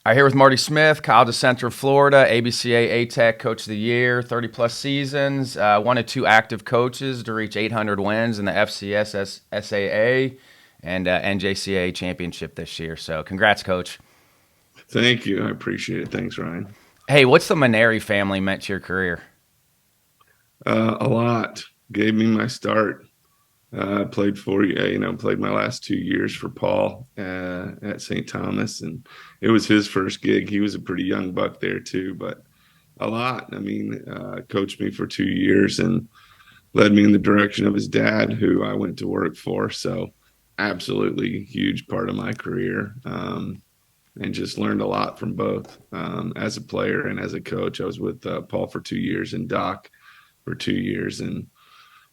I'm here with Marty Smith, College of Central Florida, ABCA ATEC Coach of the Year, 30-plus seasons, one of two active coaches to reach 800 wins in the FCS SAA and NJCAA championship this year. So congrats, Coach. Thank you. I appreciate it. Thanks, Ryan. Hey, what's the Mainieri family meant to your career? A lot. Gave me my start. Played played my last 2 years for Paul at St. Thomas, and it was his first gig. He was a pretty young buck there too, but a lot. I mean, coached me for 2 years and led me in the direction of his dad, who I went to work for. So absolutely huge part of my career, and just learned a lot from both as a player and as a coach. I was with Paul for 2 years and Doc for 2 years, and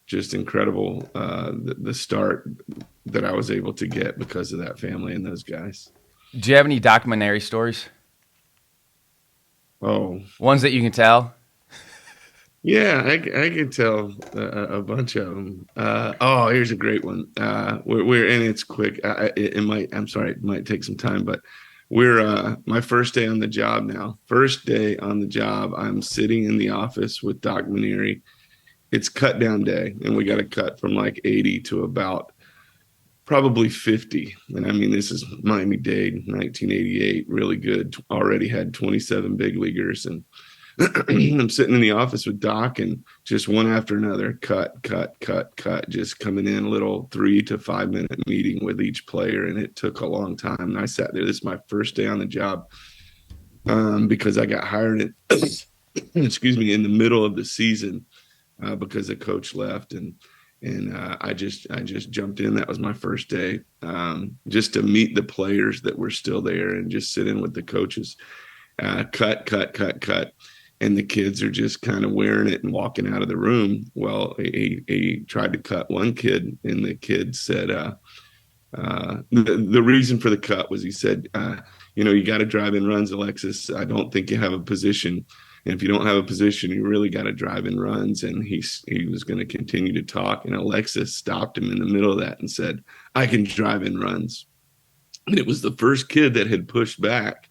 just incredible the start that I was able to get because of that family and those guys. Do you have any Doc Mainieri stories? Oh, ones that you can tell? Yeah, I can tell a bunch of them. Here's a great one. We're and it's quick. It might take some time, but we're my first day on the job now. First day on the job, I'm sitting in the office with Doc Mainieri. It's cut down day, and we got to cut from like 80 to about probably 50. And I mean, this is Miami Dade, 1988, really good. Already had 27 big leaguers, and I'm sitting in the office with Doc, and just one after another, cut, just coming in a little 3 to 5 minute meeting with each player, and it took a long time. And I sat there. This is my first day on the job because I got hired in the middle of the season. Because the coach left, and I just jumped in. That was my first day, just to meet the players that were still there and just sit in with the coaches. Cut, and the kids are just kind of wearing it and walking out of the room. Well, he tried to cut one kid, and the kid said, the reason for the cut was he said, you got to drive in runs, Alexis. I don't think you have a position. And if you don't have a position, you really got to drive in runs. And he was going to continue to talk. And Alexis stopped him in the middle of that and said, I can drive in runs. And it was the first kid that had pushed back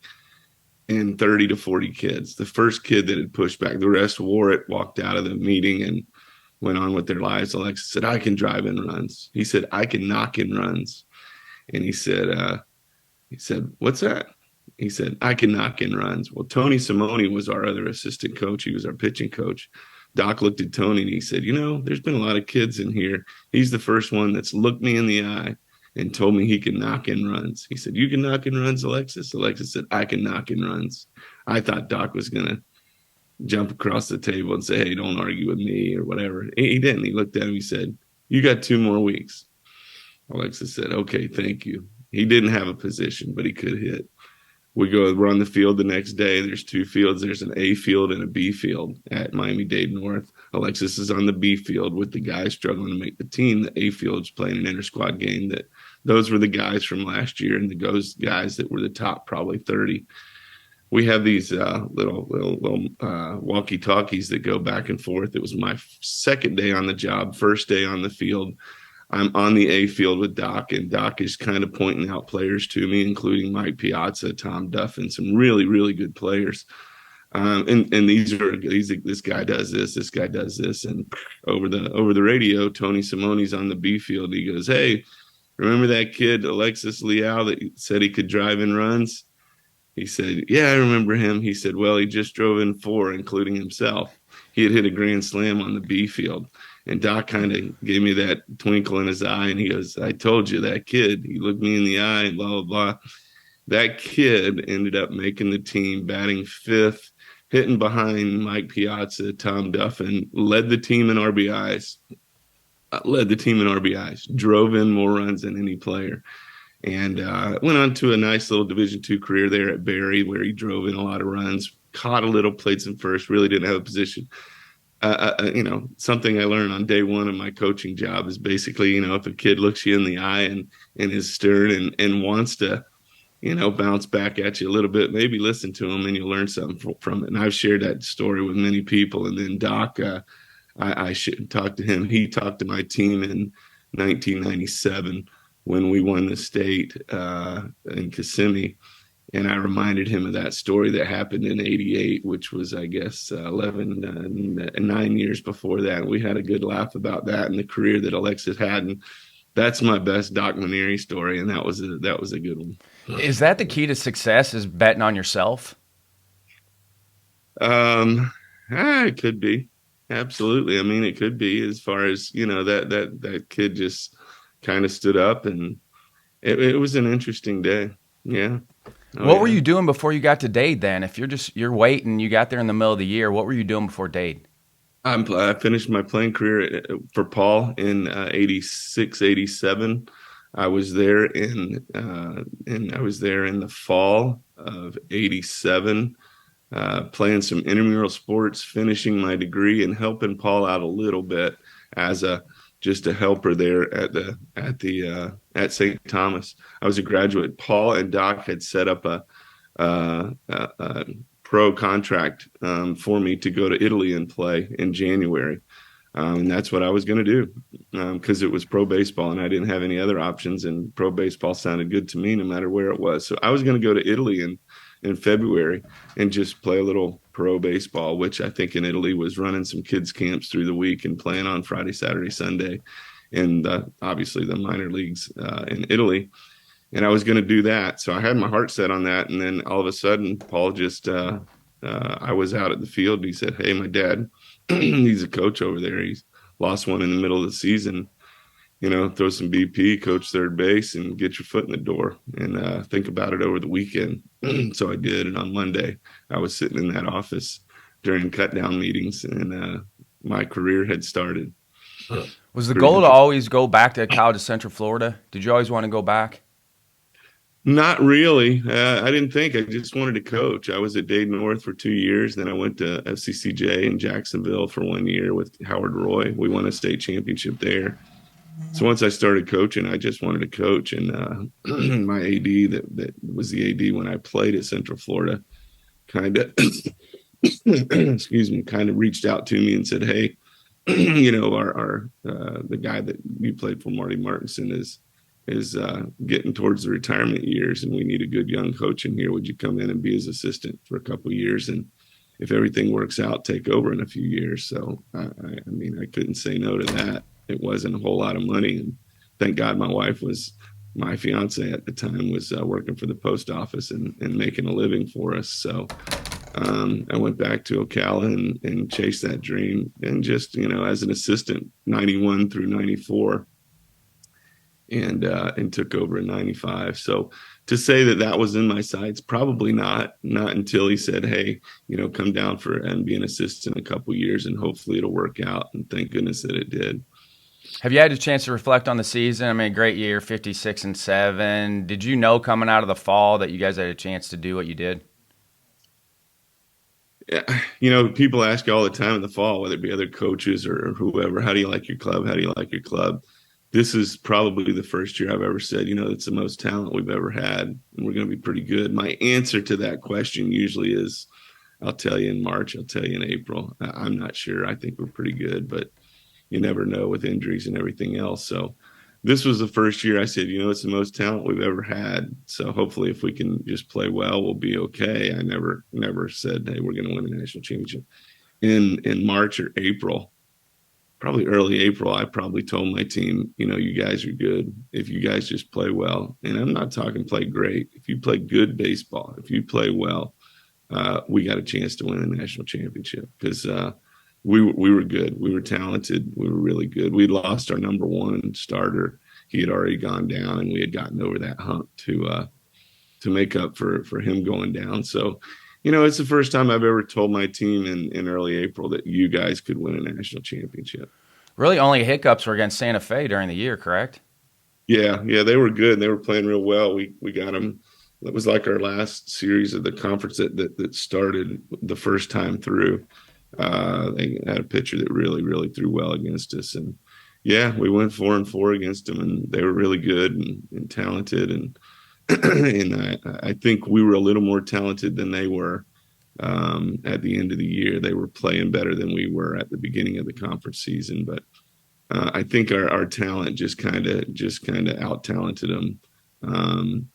in 30 to 40 kids. The first kid that had pushed back. The rest wore it, walked out of the meeting, and went on with their lives. Alexis said, I can drive in runs. He said, I can knock in runs. And he said, what's that? He said, I can knock in runs. Well, Tony Simone was our other assistant coach. He was our pitching coach. Doc looked at Tony and he said, there's been a lot of kids in here. He's the first one that's looked me in the eye and told me he can knock in runs. He said, you can knock in runs, Alexis? Alexis said, I can knock in runs. I thought Doc was going to jump across the table and say, hey, don't argue with me or whatever. He didn't. He looked at him. He said, you got 2 more weeks. Alexis said, okay, thank you. He didn't have a position, but he could hit. We're on the field the next day. There's 2 fields. There's an A field and a B field at Miami Dade North. Alexis is on the B field with the guys struggling to make the team. The A field's playing an inter-squad game. Those were the guys from last year, and those guys that were the top probably 30. We have these little walkie-talkies that go back and forth. It was my second day on the job, first day on the field. I'm on the A field with Doc, and Doc is kind of pointing out players to me, including Mike Piazza, Tom Duffin, some really, really good players. And this guy does this guy does this. And over the radio, Tony Simone's on the B field. He goes, hey, remember that kid, Alexis Leal, that said he could drive in runs? He said, yeah, I remember him. He said, well, he just drove in 4, including himself. He had hit a grand slam on the B field. And Doc kind of gave me that twinkle in his eye, and he goes, I told you, that kid. He looked me in the eye and blah, blah, blah. That kid ended up making the team, batting 5th, hitting behind Mike Piazza, Tom Duffin, led the team in RBIs, drove in more runs than any player. And went on to a nice little Division II career there at Barry, where he drove in a lot of runs, caught a little, played some first, really didn't have a position. Something I learned on day 1 of my coaching job is basically, if a kid looks you in the eye and is stern and wants to, bounce back at you a little bit, maybe listen to him and you'll learn something from it. And I've shared that story with many people. And then Doc, I should talk to him. He talked to my team in 1997 when we won the state in Kissimmee. And I reminded him of that story that happened in '88, which was, I guess, 9 years before that. We had a good laugh about that and the career that Alexis had. And that's my best Doc Mainieri story, and that was a good one. Is that the key to success? Is betting on yourself? It could be. Absolutely. I mean, it could be, as far as, that kid just kind of stood up, and it was an interesting day. Yeah. Oh, What were yeah. you doing before you got to Dade then? If you're waiting, you got there in the middle of the year, what were you doing before Dade? I finished my playing career for Paul in '86, '87. I was there I was there in the fall of '87, playing some intramural sports, finishing my degree, and helping Paul out a little bit as just a helper there at St. Thomas. I was a graduate. Paul and Doc had set up a pro contract for me to go to Italy and play in January. And that's what I was going to do, because it was pro baseball and I didn't have any other options. And pro baseball sounded good to me no matter where it was. So I was going to go to Italy in February and just play a little pro baseball, which I think in Italy was running some kids camps through the week and playing on Friday, Saturday, Sunday, and obviously the minor leagues in Italy. And I was going to do that. So I had my heart set on that. And then all of a sudden, Paul just, I was out at the field and he said, "Hey, my dad, he's a coach over there. He's lost one in the middle of the season. Throw some BP, coach third base, and get your foot in the door and think about it over the weekend." So I did. And on Monday, I was sitting in that office during cut down meetings, and my career had started. Was the goal to always go back to college of Central Florida? Did you always want to go back? Not really. I didn't think. I just wanted to coach. I was at Dade North for 2 years. Then I went to FCCJ in Jacksonville for 1 year with Howard Roy. We won a state championship there. So once I started coaching, I just wanted to coach. And my AD that was the AD when I played at Central Florida kind of, excuse me, kind of reached out to me and said, "Hey, our the guy that you played for, Marty Martinson, is getting towards the retirement years, and we need a good young coach in here. Would you come in and be his assistant for a couple of years? And if everything works out, take over in a few years." So, I mean, I couldn't say no to that. It wasn't a whole lot of money. And thank God my fiance at the time was working for the post office and making a living for us. So I went back to Ocala and chased that dream. And just, as an assistant, 91 through 94. And took over in '95. So to say that was in my sights, probably not until he said, "Hey, come down and be an assistant a couple years and hopefully it'll work out." And thank goodness that it did. Have you had a chance to reflect on the season? I mean, great year, 56-7. Did you know coming out of the fall that you guys had a chance to do what you did? Yeah, people ask you all the time in the fall, whether it be other coaches or whoever, "How do you like your club? How do you like your club?" This is probably the first year I've ever said, it's the most talent we've ever had, and we're going to be pretty good. My answer to that question usually is, "I'll tell you in March. I'll tell you in April. I'm not sure. I think we're pretty good, but you never know with injuries and everything else." So this was the first year I said, it's the most talent we've ever had. So hopefully if we can just play well, we'll be okay. I never said, "Hey, we're going to win a national championship." In March or April, probably early April, I probably told my team, "You guys are good. If you guys just play well," and I'm not talking play great. If you play good baseball, if you play well, we got a chance to win a national championship, because we were good. We were talented. We were really good. We'd lost our number one starter. He had already gone down, and we had gotten over that hump to make up for him going down. So, it's the first time I've ever told my team in early April that you guys could win a national championship. Really, only hiccups were against Santa Fe during the year, correct? Yeah, they were good. They were playing real well. We got them. That was like our last series of the conference that started the first time through. They had a pitcher that really, really threw well against us. And yeah, we went 4-4 against them, and they were really good and talented. And and I think we were a little more talented than they were at the end of the year. They were playing better than we were at the beginning of the conference season. But I think our talent just kind of out talented them.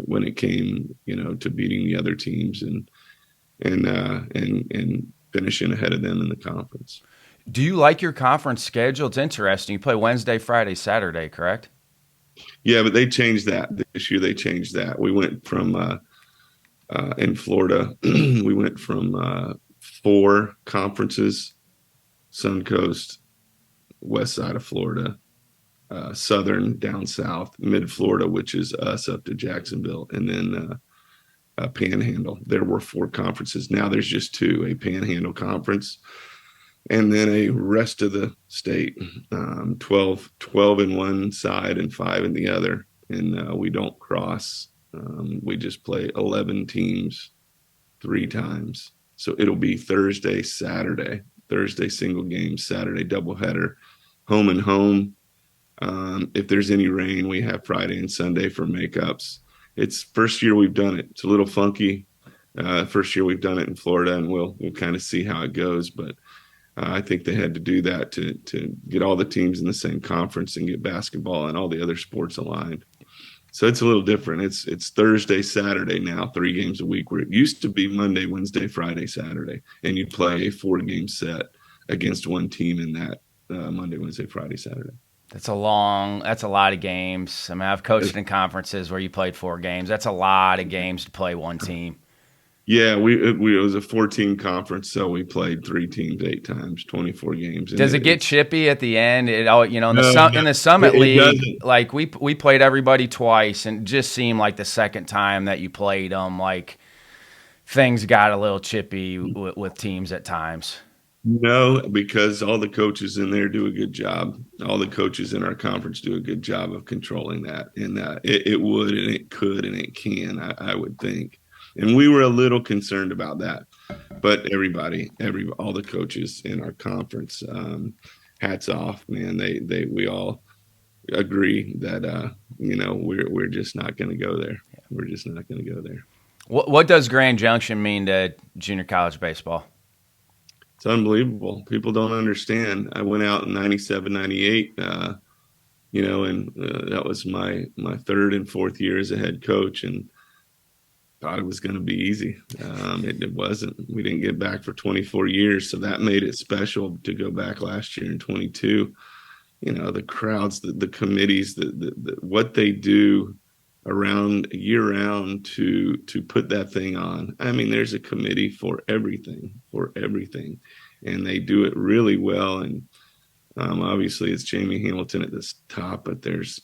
when it came, to beating the other teams and finishing ahead of them in the conference. Do you like your conference schedule? It's interesting. You play Wednesday, Friday, Saturday, correct? Yeah, but they changed that this year. They changed that. We went from in Florida, we went from 4 conferences: Suncoast, west side of Florida, southern, down south, mid Florida, which is us up to Jacksonville, and then Panhandle. There were 4 conferences. Now there's just 2: a Panhandle conference, and then a rest of the state, 12 in one side and 5 in the other. And we don't cross. We just play 11 teams 3 times. So it'll be Thursday, Saturday, Thursday single game, Saturday doubleheader, home and home. If there's any rain, we have Friday and Sunday for makeups. It's first year we've done it. It's a little funky. First year we've done it in Florida, and we'll kind of see how it goes. But I think they had to do that to get all the teams in the same conference and get basketball and all the other sports aligned. So it's a little different. It's Thursday, Saturday now, 3 games a week, where it used to be Monday, Wednesday, Friday, Saturday, and you'd play a 4-game set against one team in that Monday, Wednesday, Friday, Saturday. That's a lot of games. I mean, I've coached in conferences where you played 4 games. That's a lot of games to play one team. Yeah, it was a 14 conference, so we played 3 teams 8 times, 24 games. Does it get chippy at the end? In the Summit League, like we played everybody twice, and it just seemed like the second time that you played them, like things got a little chippy with teams at times. No, because all the coaches in there do a good job. All the coaches in our conference do a good job of controlling that, and it would and it could and it can, I would think. And we were a little concerned about that, but all the coaches in our conference, hats off, man. We all agree that we're just not going to go there. Yeah. We're just not going to go there. What does Grand Junction mean to junior college baseball? It's unbelievable. People don't understand. I went out in 97, 98, and that was my 3rd and 4th year as a head coach, and thought it was going to be easy. It wasn't. We didn't get back for 24 years, so that made it special to go back last year in 22. The crowds, the committees, the what they do around year-round to put that thing on. I mean, there's a committee for everything, and they do it really well. And obviously, it's Jamie Hamilton at the top, but there's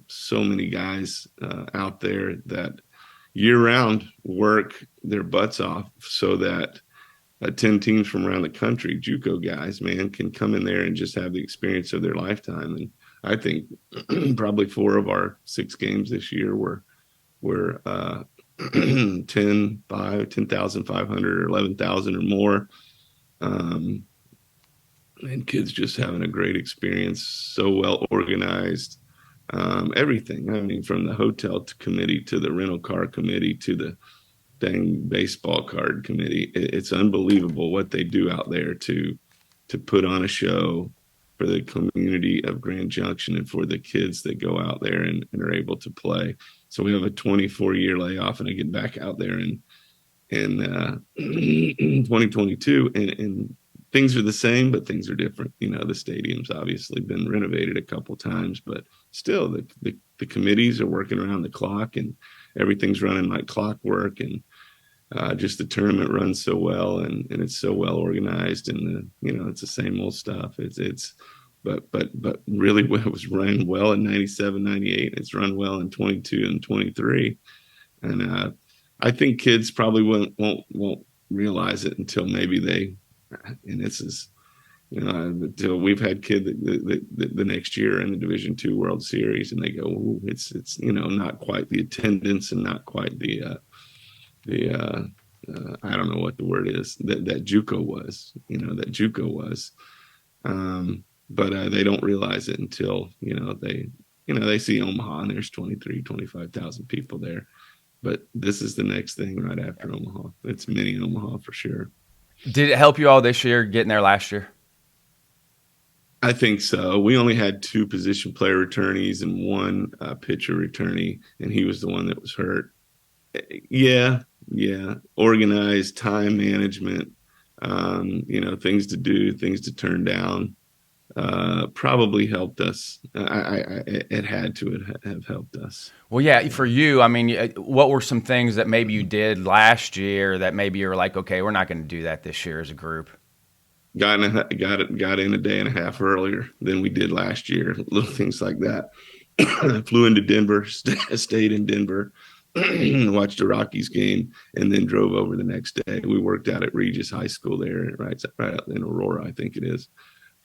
so many guys out there that year-round work their butts off so that 10 teams from around the country, JUCO guys, man, can come in there and just have the experience of their lifetime. And I think probably 4 of our 6 games this year were 10,500 or 11,000 or more. And kids just having a great experience, so well organized. Everything. I mean, from the hotel committee to the rental car committee to the dang baseball card committee. It's unbelievable what they do out there to put on a show for the community of Grand Junction and for the kids that go out there and are able to play. So we have a 24-year layoff, and I get back out there in 2022, and things are the same, but things are different. The stadium's obviously been renovated a couple times, but still the committees are working around the clock, and everything's running like clockwork, and just the tournament runs so well, and it's so well organized, and it's the same old stuff. But really it was run well in 97, 98. It's run well in 22 and 23. And I think kids probably won't realize it until maybe until we've had kids the next year in the Division II World Series, and they go, ooh, it's not quite the attendance and not quite the I don't know what the word is that JUCO was, but they don't realize it until they see Omaha and there's 25,000 people there. But this is the next thing right after Omaha. It's mini Omaha for sure. Did it help you all this year getting there last year? I think so. We only had 2 position player returnees and 1 pitcher returnee, and he was the one that was hurt. Yeah, yeah. Organized time management, things to do, things to turn down, probably helped us. It had to have helped us. Well, yeah, So, for you, I mean, what were some things that maybe you did last year that maybe you're like, okay, we're not going to do that this year as a group? got in a day and a half earlier than we did last year. Little things like that. Flew into Denver, stayed in Denver, watched a Rockies game, and then drove over the next day. We worked out at Regis High School there, right out in Aurora, I think it is,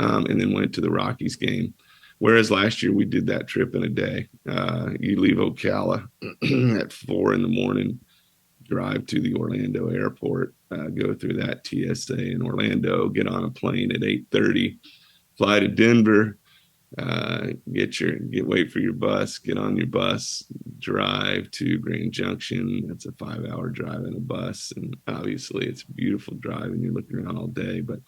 and then went to the Rockies game. Whereas last year we did that trip in a day. You leave Ocala at 4 in the morning, drive to the Orlando airport, go through that TSA in Orlando, get on a plane at 8:30, fly to Denver, wait for your bus, get on your bus, drive to Grand Junction. That's a 5-hour drive in a bus, and obviously it's a beautiful drive, and you're looking around all day. But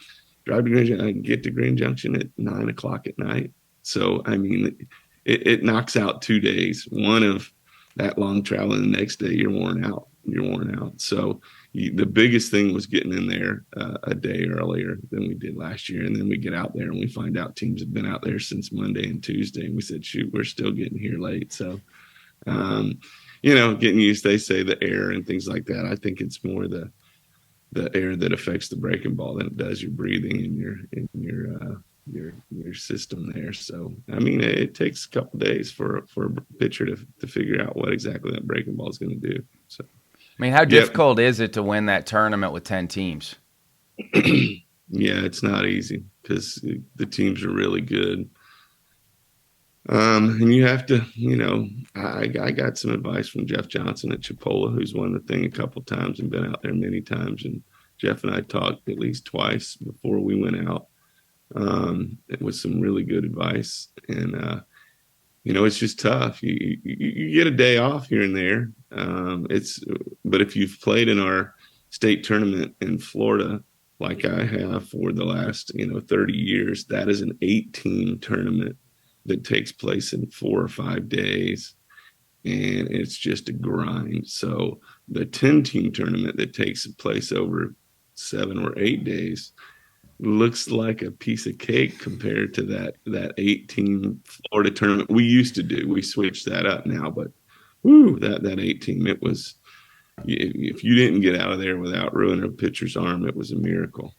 drive to Grand Junction, I can get to Grand Junction at 9 o'clock at night. So I mean, it knocks out 2 days. One of that long travel, and the next day you're worn out. So the biggest thing was getting in there a day earlier than we did last year. And then we get out there and we find out teams have been out there since Monday and Tuesday. And we said, shoot, we're still getting here late. So, getting used, they say the air and things like that. I think it's more the air that affects the breaking ball than it does your breathing and your system there. So, I mean, it takes a couple of days for a pitcher to figure out what exactly that breaking ball is going to do. So, I mean, how difficult is it to win that tournament with 10 teams? yeah, it's not easy because the teams are really good. And you have to, I got some advice from Jeff Johnson at Chipola, who's won the thing a couple times and been out there many times. And Jeff and I talked at least twice before we went out. It was some really good advice. And, it's just tough. You get a day off here and there. But if you've played in our state tournament in Florida, like I have for the last, 30 years, that is an 8-team tournament that takes place in 4 or 5 days. And it's just a grind. So the 10-team tournament that takes place over 7 or 8 days looks like a piece of cake compared to that 8-team Florida tournament we used to do. We switched that up now, but that 8-team, it was, if you didn't get out of there without ruining a pitcher's arm, it was a miracle.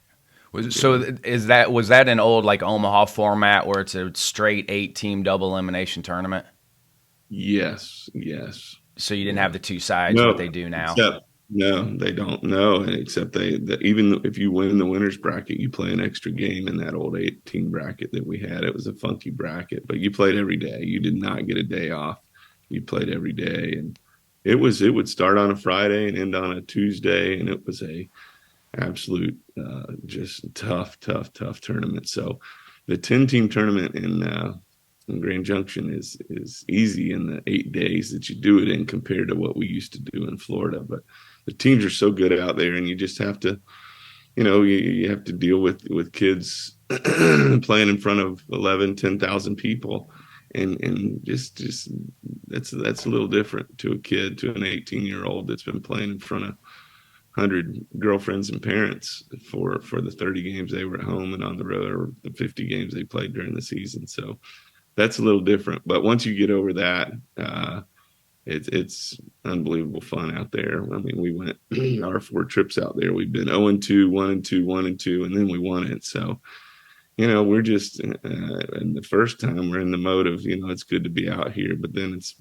So was that an old like Omaha format where it's a straight 8-team double elimination tournament? Yes. So you didn't have the two sides what they do now? No, they don't. No, and except even if you win the winner's bracket, you play an extra game in that old 8-team bracket that we had. It was a funky bracket, but you played every day. You did not get a day off. You played every day, and it would start on a Friday and end on a Tuesday, and it was a absolute just tough tournament. So the 10-team tournament in Grand Junction is easy in the 8 days that you do it in compared to what we used to do in Florida. But the teams are so good out there, and you just have to, you have to deal with kids playing in front of 10,000 people. And just that's a little different to a kid, to an 18-year-old that's been playing in front of 100 girlfriends and parents for the 30 games they were at home and on the road, or the 50 games they played during the season. So that's a little different. But once you get over that, it's unbelievable fun out there. I mean, we went our 4 trips out there. We've been 0-2, 1-2, 1-2, and then we won it. So, we're just, and the first time we're in the mode of, it's good to be out here, but then it's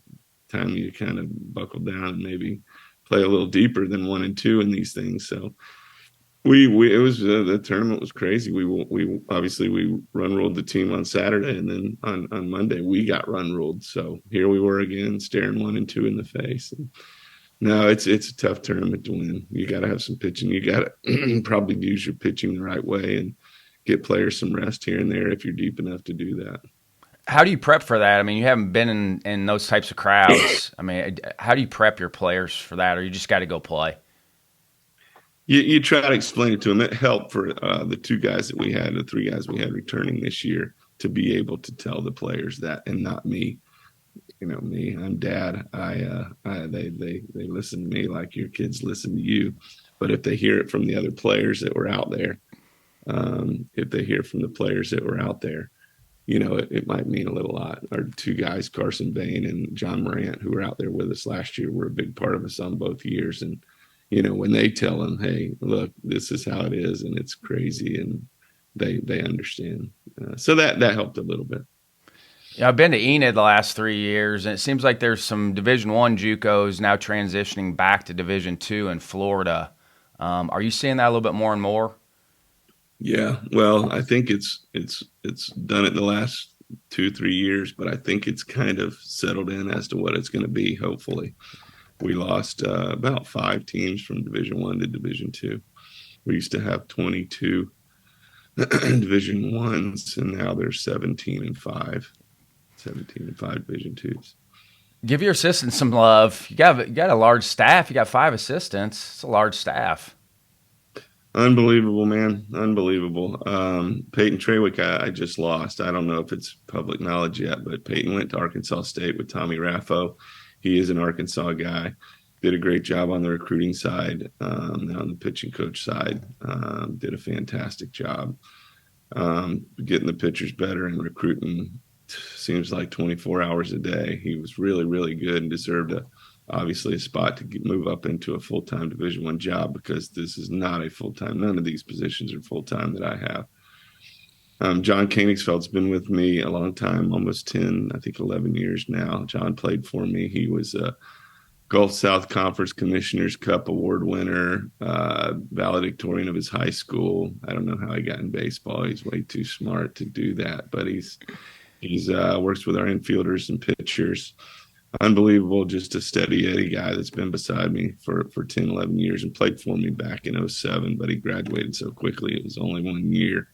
time you kind of buckle down and maybe play a little deeper than 1-2 in these things. So the tournament was crazy. We obviously run ruled the team on Saturday, and then on Monday we got run ruled. So here we were again, staring 1-2 in the face. And no, it's a tough tournament to win. You got to have some pitching. You got to probably use your pitching the right way and get players some rest here and there if you're deep enough to do that. How do you prep for that? I mean, you haven't been in those types of crowds. I mean, how do you prep your players for that, or you just got to go play? You try to explain it to them. It helped for the 2 guys that we had, the 3 guys we had returning this year, to be able to tell the players that, and not me. me, I'm dad. They listen to me like your kids listen to you. But if they hear it from the other players that were out there, if they hear from the players that were out there, it might mean a little lot. Our two guys, Carson Bain and John Morant, who were out there with us last year, were a big part of us on both years. And, when they tell them, hey, look, this is how it is, and it's crazy, and they understand. So that helped a little bit. Yeah, I've been to Enid the last 3 years, and it seems like there's some Division I JUCOs now transitioning back to Division II in Florida. Are you seeing that a little bit more and more? Yeah, well, I think it's done it the last 2-3 years, but I think it's kind of settled in as to what it's going to be. Hopefully, we lost about 5 teams from Division I to Division II. We used to have 22 Division I's, and now there's 17 and 5 Division IIs. Give your assistants some love. You got a large staff. You got 5 assistants. It's a large staff. Unbelievable, man. Unbelievable. Peyton Trawick, I just lost. I don't know if it's public knowledge yet, but Peyton went to Arkansas State with Tommy Raffo. He is an Arkansas guy. Did a great job on the recruiting side, on the pitching coach side. Did a fantastic job getting the pitchers better and recruiting. Seems like 24 hours a day. He was really, really good and deserved obviously a spot to move up into a full-time Division I job, because this is not a full-time. None of these positions are full-time that I have. John Koenigsfeld's been with me a long time, almost 10, I think 11 years now. John played for me. He was a Gulf South Conference Commissioner's Cup Award winner, valedictorian of his high school. I don't know how he got in baseball. He's way too smart to do that, but he's works with our infielders and pitchers. Unbelievable, just a steady Eddie guy that's been beside me for 10, 11 years and played for me back in 2007, but he graduated so quickly. It was only 1 year.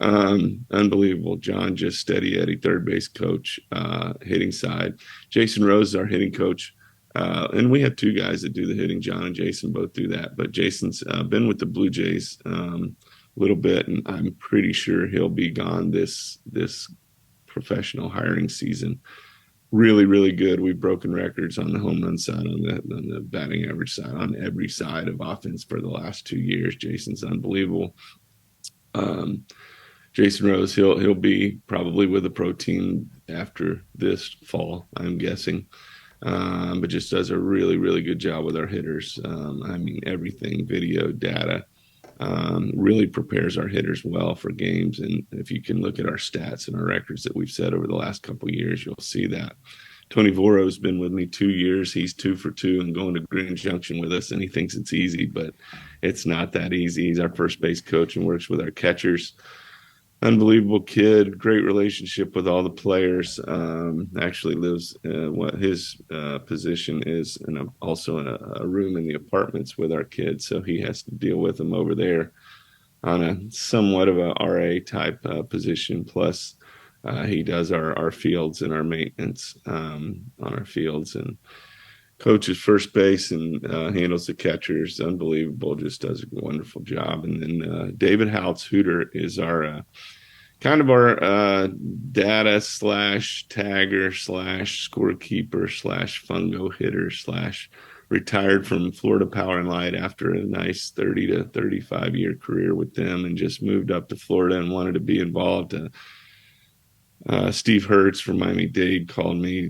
Unbelievable. John, just steady Eddie, third base coach, hitting side. Jason Rose is our hitting coach. And we have 2 guys that do the hitting. John and Jason both do that, but Jason's been with the Blue Jays a little bit, and I'm pretty sure he'll be gone this professional hiring season. Really, really good. We've broken records on the home run side, on the batting average side, on every side of offense for the last 2 years. Jason's unbelievable. Jason Rose, he'll be probably with a pro team after this fall, I'm guessing. But just does a really, really good job with our hitters. Everything, video, data, really prepares our hitters well for games. And if you can look at our stats and our records that we've set over the last couple of years, you'll see that. Tony Voro's been with me 2 years. He's 2 for 2 and going to Grand Junction with us, and he thinks it's easy, but it's not that easy. He's our first base coach and works with our catchers. Unbelievable kid, great relationship with all the players. Actually lives what his position is, and also in a room in the apartments with our kids, so he has to deal with them over there on a somewhat of a RA type position. Plus, he does our fields and our maintenance on our fields, and coaches first base and handles the catchers. Unbelievable, just does a wonderful job. And then David Houts-Hooter is our kind of our data / tagger / scorekeeper / fungo hitter / retired from Florida Power and Light after a nice 30 to 35 year career with them, and just moved up to Florida and wanted to be involved. Steve Hertz from Miami Dade called me.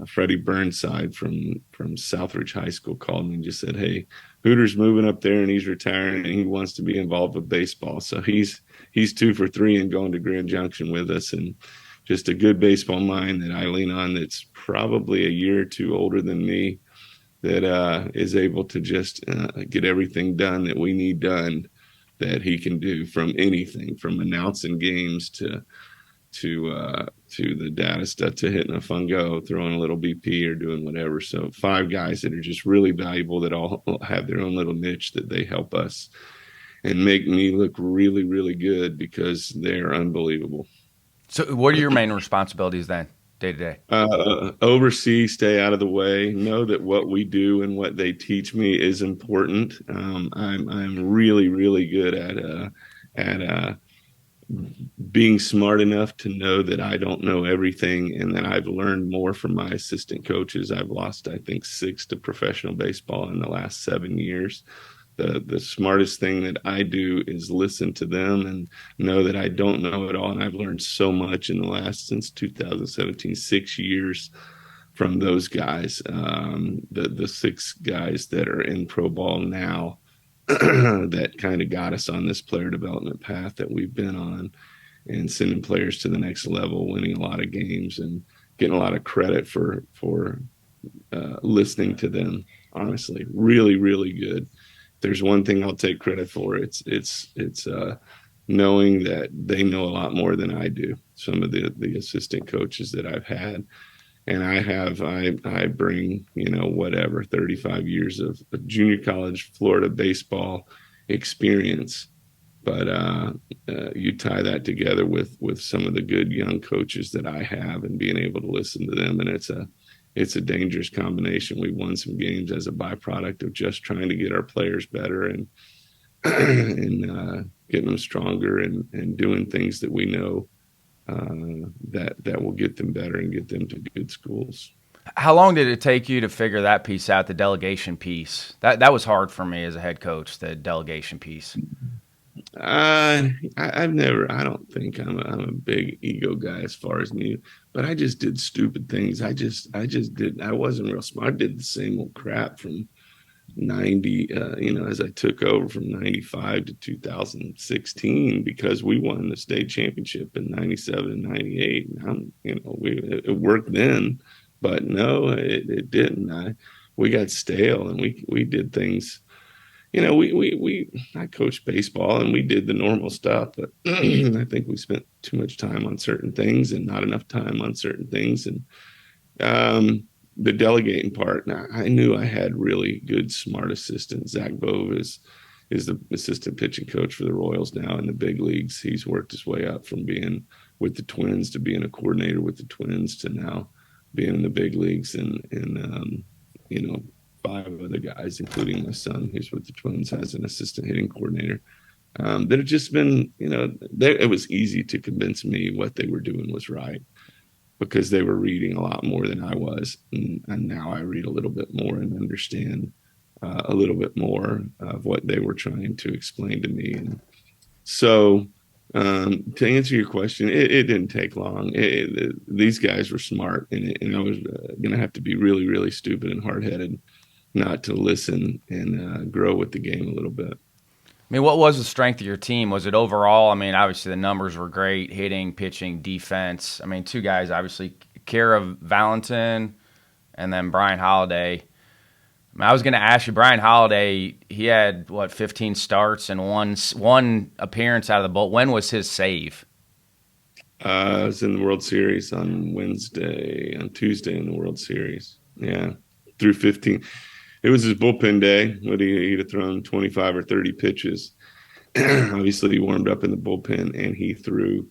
Freddie Burnside from Southridge High School called me and just said, hey, Hooter's moving up there and he's retiring and he wants to be involved with baseball. So he's 2 for 3 and going to Grand Junction with us, and just a good baseball mind that I lean on, that's probably a year or 2 older than me, that is able to just get everything done that we need done, that he can do, from anything from announcing games to the data stuff, to hitting a fungo, throwing a little BP, or doing whatever. So 5 guys that are just really valuable, that all have their own little niche that they help us and make me look really, really good, because they're unbelievable. So what are your main responsibilities then, day to day? Oversee, stay out of the way, know that what we do and what they teach me is important. I'm really, really good at being smart enough to know that I don't know everything and that I've learned more from my assistant coaches. I've lost, I think, 6 to professional baseball in the last 7 years. The smartest thing that I do is listen to them and know that I don't know it all. And I've learned so much in the last, since 2017, 6 years from those guys. The 6 guys that are in pro ball now that kind of got us on this player development path that we've been on, and sending players to the next level, winning a lot of games, and getting a lot of credit for listening to them. Honestly, really, really good. If there's one thing I'll take credit for, it's knowing that they know a lot more than I do. Some of the assistant coaches that I've had, and I bring, whatever, 35 years of junior college Florida baseball experience. But you tie that together with some of the good young coaches that I have, and being able to listen to them, and it's a dangerous combination. We won some games as a byproduct of just trying to get our players better and and getting them stronger, and doing things that we know that will get them better and get them to good schools. How long did it take you to figure that piece out, the delegation piece? That was hard for me as a head coach, the delegation piece. I've never. I don't think I'm a big ego guy as far as me, but I just did stupid things. I just did. I wasn't real smart. I did the same old crap from 90. As I took over from 95 to 2016, because we won the state championship in 97 and 98. And it worked then, but no, it didn't. We got stale, and we did things. I coached baseball, and we did the normal stuff, but I think we spent too much time on certain things and not enough time on certain things. And the delegating part, I knew I had really good, smart assistants. Zach Bove is the assistant pitching coach for the Royals now in the big leagues. He's worked his way up from being with the Twins to being a coordinator with the Twins to now being in the big leagues. And 5 other guys, including my son, who's with the Twins, as an assistant hitting coordinator. That had just been, it was easy to convince me what they were doing was right, because they were reading a lot more than I was. And now I read a little bit more and understand a little bit more of what they were trying to explain to me. And so to answer your question, it didn't take long. These guys were smart, and I was going to have to be really, really stupid and hard-headed not to listen and grow with the game a little bit. I mean, what was the strength of your team? Was it overall? I mean, obviously the numbers were great, hitting, pitching, defense. I mean, 2 guys, obviously, Kara Valentin and then Brian Holiday. I mean, I was going to ask you, Brian Holiday, he had, 15 starts and one appearance out of the bullpen. When was his save? I was in the World Series on Tuesday in the World Series. Yeah, through 15. It was his bullpen day. He'd have thrown 25 or 30 pitches. Obviously, he warmed up in the bullpen, and he threw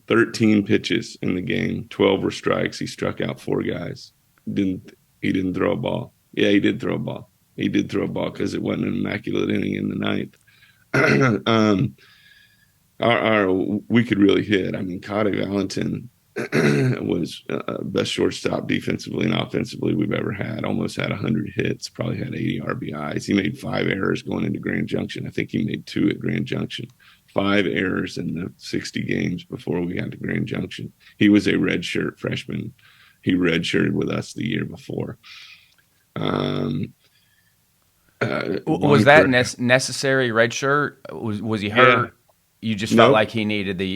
13 pitches in the game. 12 were strikes. He struck out 4 guys. He didn't throw a ball. Yeah, he did throw a ball. He did throw a ball because it wasn't an immaculate inning in the 9th. We could really hit. I mean, Cade Valentin was best shortstop defensively and offensively we've ever had. Almost had 100 hits, probably had 80 RBIs. He made 5 errors going into Grand Junction. I think he made 2 at Grand Junction. 5 errors in the 60 games before we got to Grand Junction. He was a redshirt freshman. He redshirted with us the year before. Was that necessary redshirt? Was he hurt? Yeah. You just felt like he needed the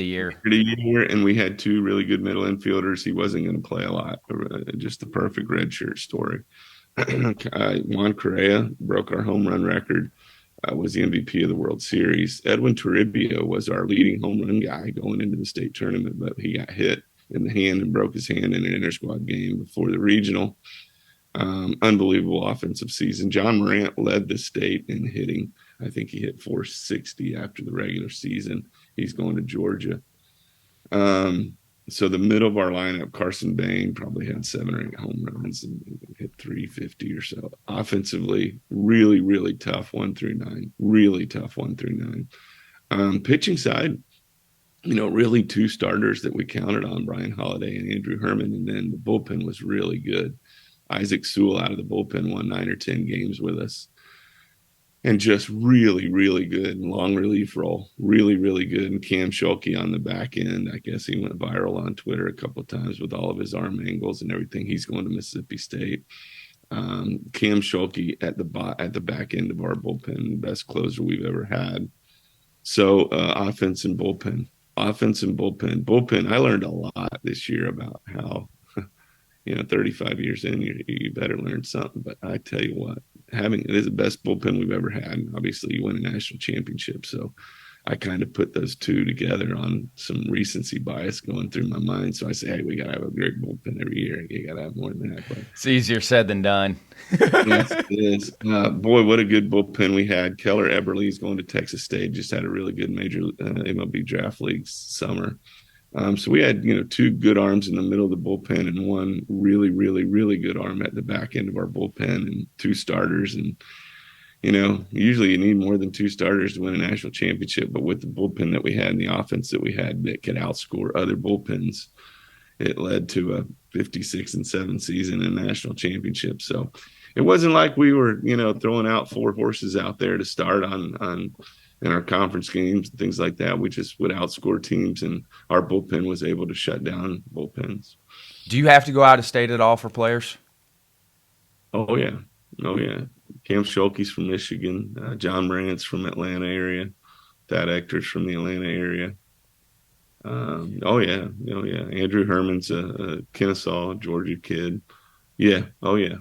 year. And we had 2 really good middle infielders. He wasn't going to play a lot. Just the perfect redshirt story. Juan Correa broke our home run record. Was the MVP of the World Series. Edwin Toribio was our leading home run guy going into the state tournament, but he got hit in the hand and broke his hand in an inter-squad game before the regional. Unbelievable offensive season. John Morant led the state in hitting. I think he hit 460 after the regular season. He's going to Georgia. So the middle of our lineup, Carson Bain probably had 7 or 8 home runs and hit 350 or so. Offensively, really, really tough 1 through 9. Really tough 1 through 9. Pitching side, really 2 starters that we counted on, Brian Holiday and Andrew Herman, and then the bullpen was really good. Isaac Sewell out of the bullpen won 9 or 10 games with us. And just really, really good. Long relief role. Really, really good. And Cam Schulke on the back end. I guess he went viral on Twitter a couple of times with all of his arm angles and everything. He's going to Mississippi State. Cam Schulke at the back end of our bullpen, best closer we've ever had. So offense and bullpen. Bullpen. I learned a lot this year about how 35 years in, you better learn something. But I tell you what, it is the best bullpen we've ever had. And obviously, you win a national championship. So I kind of put those two together on some recency bias going through my mind. So I say, hey, we got to have a great bullpen every year. You got to have more than that. But It's easier said than done. yes, it is. Boy, what a good bullpen we had. Keller Eberle's going to Texas State. Just had a really good major MLB draft league summer. So we had, 2 good arms in the middle of the bullpen and 1 really, really, really good arm at the back end of our bullpen and 2 starters. And, usually you need more than 2 starters to win a national championship. But with the bullpen that we had and the offense that we had that could outscore other bullpens, it led to a 56-7 season and a national championship. So it wasn't like we were, throwing out 4 horses out there to start on in our conference games and things like that. We just would outscore teams, and our bullpen was able to shut down bullpens. Do you have to go out of state at all for players? Oh, yeah. Cam Schulke's from Michigan. John Morant's from Atlanta area. Thad Ector's from the Atlanta area. Oh, yeah. Andrew Herman's a Kennesaw, Georgia kid. Yeah. Oh, yeah.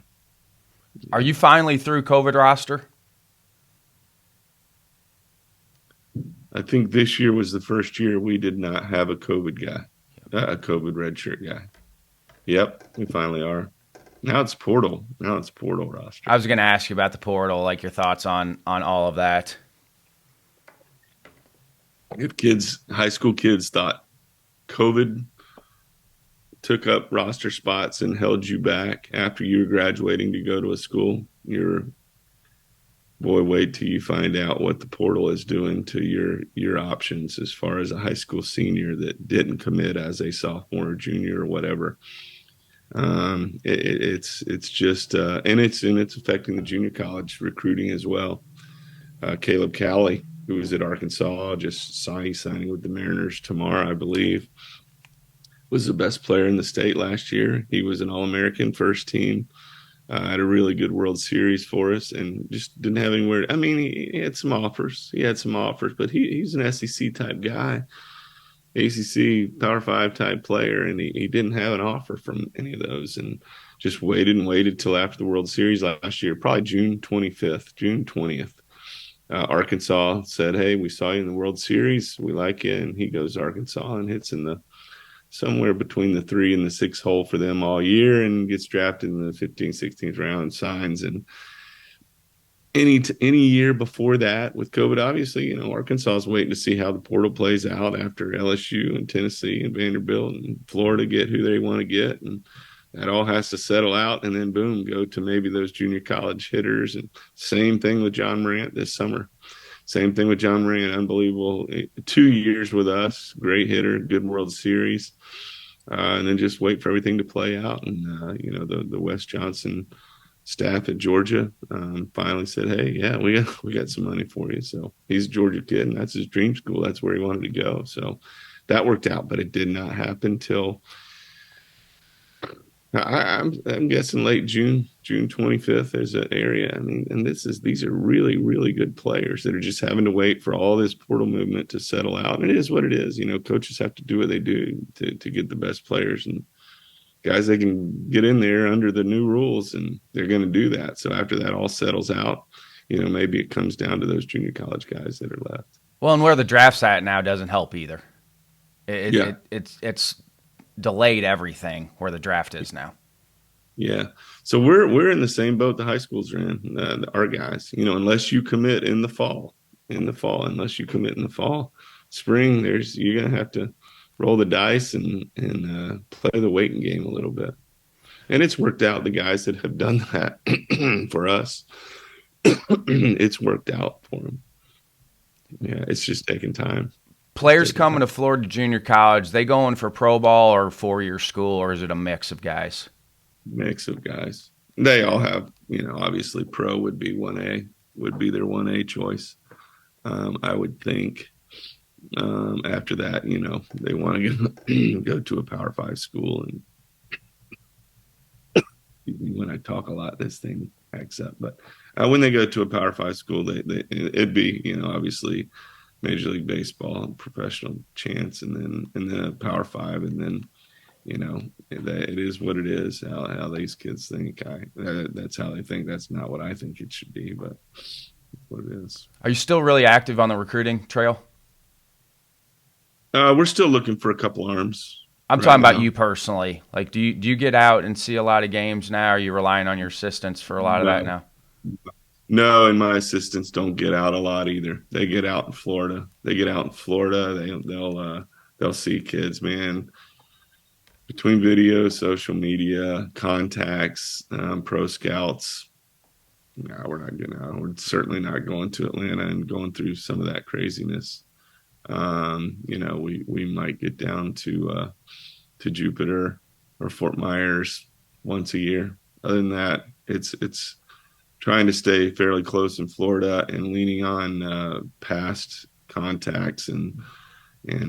Are you finally through COVID roster? I think this year was the first year we did not have a COVID guy, a COVID redshirt guy. Yep, we finally are. Now it's portal roster. I was going to ask you about the portal, like your thoughts on all of that. If high school kids thought COVID took up roster spots and held you back after you were graduating to go to a school, wait till you find out what the portal is doing to your options as far as a high school senior that didn't commit as a sophomore or junior or whatever. It's just and it's affecting the junior college recruiting as well. Caleb Cowley, who was at Arkansas, just signing with the Mariners tomorrow, I believe, was the best player in the state last year. He was an All-American first team. Had a really good World Series for us and just didn't have anywhere. I mean, he had some offers. But he's an SEC type guy, ACC Power 5 type player, and he didn't have an offer from any of those and just waited till after the World Series last year, probably June 20th. Arkansas said, hey, we saw you in the World Series. We like you. And he goes to Arkansas and hits in somewhere between the 3 and the 6 hole for them all year and gets drafted in the 15th, 16th round, signs. And any year before that with COVID, obviously, Arkansas is waiting to see how the portal plays out after LSU and Tennessee and Vanderbilt and Florida get who they want to get. And that all has to settle out and then boom, go to maybe those junior college hitters. And same thing with John Morant this summer. Unbelievable 2 years with us, great hitter, good World Series, and then just wait for everything to play out. And the Wes Johnson staff at Georgia finally said, "Hey, yeah, we got some money for you." So he's a Georgia kid, and that's his dream school. That's where he wanted to go. So that worked out, but it did not happen till I'm guessing late June 25th. There's an area. I mean, and these are really, really good players that are just having to wait for all this portal movement to settle out. And it is what it is. Coaches have to do what they do to get the best players and guys they can get in there under the new rules, and they're going to do that. So after that all settles out, maybe it comes down to those junior college guys that are left. Well, and where the draft's at now doesn't help either. It's delayed everything where the draft is now. Yeah. So we're in the same boat the high schools are in, our guys, unless you commit in the fall, spring, you're going to have to roll the dice and play the waiting game a little bit. And it's worked out. The guys that have done that for us, it's worked out for them. Yeah, it's just taking time. Players coming to Florida Junior College, they going for pro ball or 4-year school, or is it a mix of guys? Mix of guys. They all have, obviously pro would be 1A, would be their 1A choice. I would think after that, they want to go to a Power 5 school. And when I talk a lot, this thing acts up. But when they go to a Power 5 school, it'd be, obviously Major League Baseball and professional chance, and then a Power 5, and then it is what it is. How these kids think, that's how they think. That's not what I think it should be, but what it is. Are you still really active on the recruiting trail? We're still looking for a couple arms. I'm talking about you personally. Like, do you get out and see a lot of games now? Are you relying on your assistants for a lot of that now? No, and my assistants don't get out a lot either. They get out in Florida. They'll see kids, man. Between video, social media, contacts, pro scouts. No, we're not getting out. We're certainly not going to Atlanta and going through some of that craziness. We might get down to Jupiter or Fort Myers once a year. Other than that, it's trying to stay fairly close in Florida and leaning on past contacts and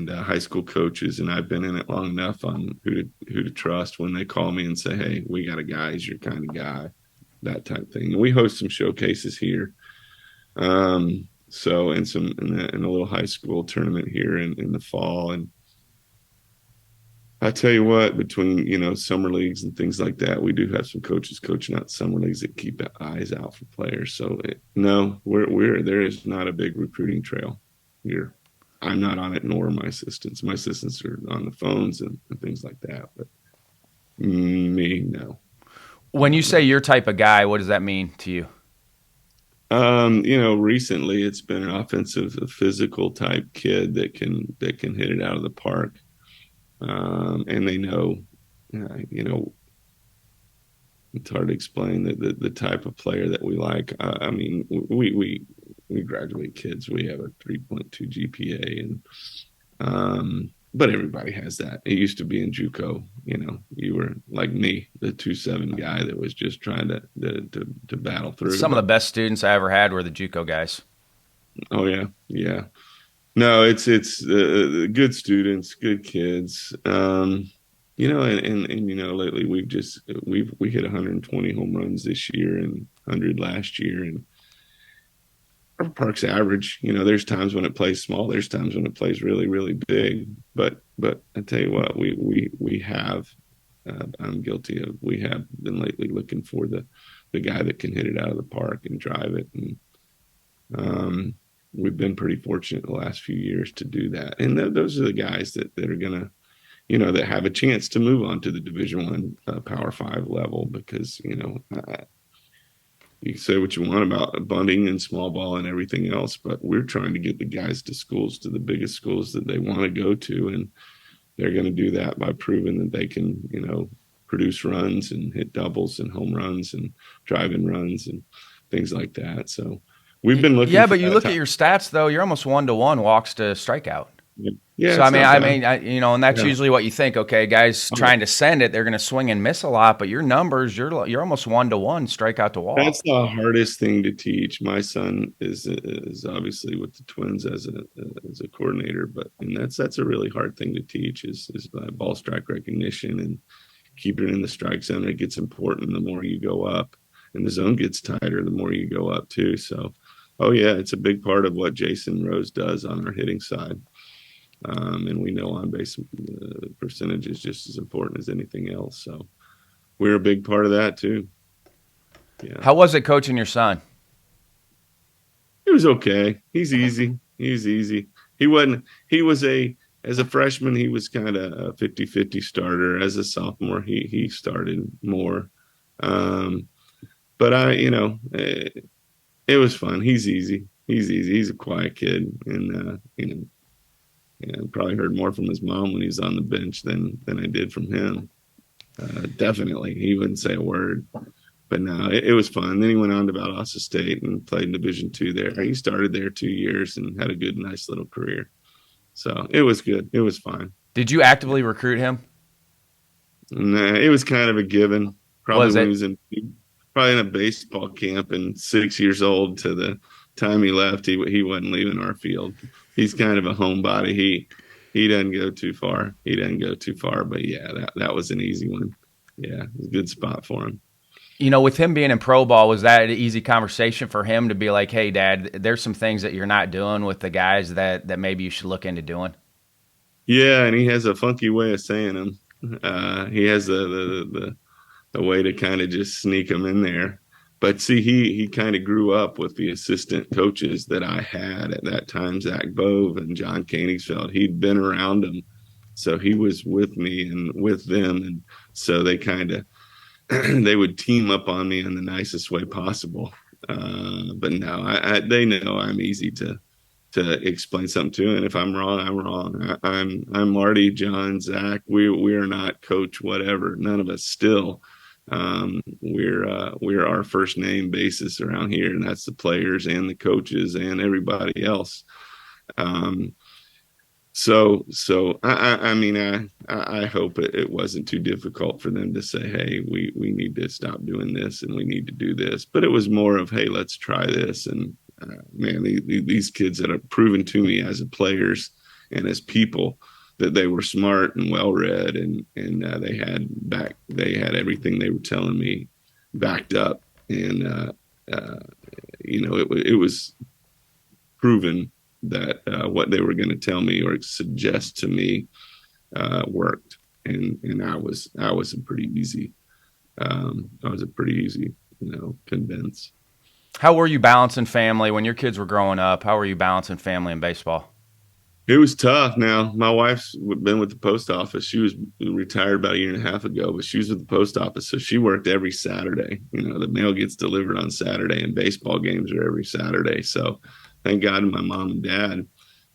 high school coaches. And I've been in it long enough on who to trust when they call me and say, hey, we got a guy, he's your kind of guy, that type thing. And we host some showcases here. So in a little high school tournament here in the fall. And I tell you what, between, summer leagues and things like that, we do have some coaches coaching out summer leagues that keep eyes out for players. So there is not a big recruiting trail here. I'm not on it, nor my assistants. My assistants are on the phones and things like that. But me, no. When you say your type of guy, what does that mean to you? Recently it's been an offensive, physical type kid that can hit it out of the park. And they know, it's hard to explain the type of player that we like. We graduate kids. We have a 3.2 GPA, and but everybody has that. It used to be in JUCO. You were like me, the 2.7 guy that was just trying to battle through. Some of the best students I ever had were the JUCO guys. Oh yeah. No, it's good students, good kids. And lately we hit 120 home runs this year and 100 last year, and our park's average. There's times when it plays small, there's times when it plays really, really big. But I tell you what, we have. I'm guilty of. We have been lately looking for the guy that can hit it out of the park and drive it, and we've been pretty fortunate the last few years to do that. And those are the guys that are gonna, that have a chance to move on to the Division I Power 5 level, because you can say what you want about bunting and small ball and everything else, but we're trying to get the guys to the biggest schools that they want to go to, and they're going to do that by proving that they can, produce runs and hit doubles and home runs and drive-in runs and things like that. So we've been looking. Yeah, but you look at your stats though; you're almost 1-to-1 walks to strikeout. Yeah. So and that's usually what you think. Okay, guys trying to send it, they're going to swing and miss a lot. But your numbers, you're almost 1-to-1 strikeout to walk. That's the hardest thing to teach. My son is obviously with the Twins as a coordinator, and that's a really hard thing to teach is ball strike recognition and keeping it in the strike zone. It gets important the more you go up, and the zone gets tighter the more you go up too. So, it's a big part of what Jason Rose does on our hitting side. And we know on base percentage is just as important as anything else. So we're a big part of that too. Yeah. How was it coaching your son? It was okay. He's easy. As a freshman, he was kind of a 50-50 starter. As a sophomore, he started more. But it was fun. He's easy. He's a quiet kid. And, and probably heard more from his mom when he was on the bench than I did from him. Definitely, he wouldn't say a word. But no, it was fun. Then he went on to Valdosta State and played in Division II there. He started there 2 years and had a good, nice little career. So it was good. It was fine. Did you actively recruit him? Nah, it was kind of a given. Probably Was when it? he was probably in a baseball camp and 6 years old to the time he left, he wasn't leaving our field. He's kind of a homebody. He doesn't go too far. He doesn't go too far. But yeah, that was an easy one. Yeah, it was a good spot for him. With him being in pro ball, was that an easy conversation for him to be like, hey, Dad, there's some things that you're not doing with the guys that maybe you should look into doing? Yeah, and he has a funky way of saying them. He has the way to kind of just sneak them in there. But see, he kind of grew up with the assistant coaches that I had at that time, Zach Bove and John Koenigsfeld. He'd been around them, so he was with me and with them, and so they kind of they would team up on me in the nicest way possible. But no, they know I'm easy to explain something to, and if I'm wrong, I'm wrong. I'm Marty, John, Zach. We are not coach whatever. None of us still. We're our first name basis around here, and that's the players and the coaches and everybody else. So I mean, I hope it wasn't too difficult for them to say, hey, we need to stop doing this and we need to do this. But it was more of, hey, let's try this. And man, these kids that have proven to me as players and as people that they were smart and well read, and they had everything they were telling me backed up, and it was proven that what they were going to tell me or suggest to me worked, and I was a pretty easy convince. How were you balancing family when your kids were growing up? How were you balancing family and baseball? It was tough. Now, my wife's been with the post office. She was retired about a year and a half ago, but she was with the post office, so she worked every Saturday. The mail gets delivered on Saturday, and baseball games are every Saturday. So, thank God, my mom and dad,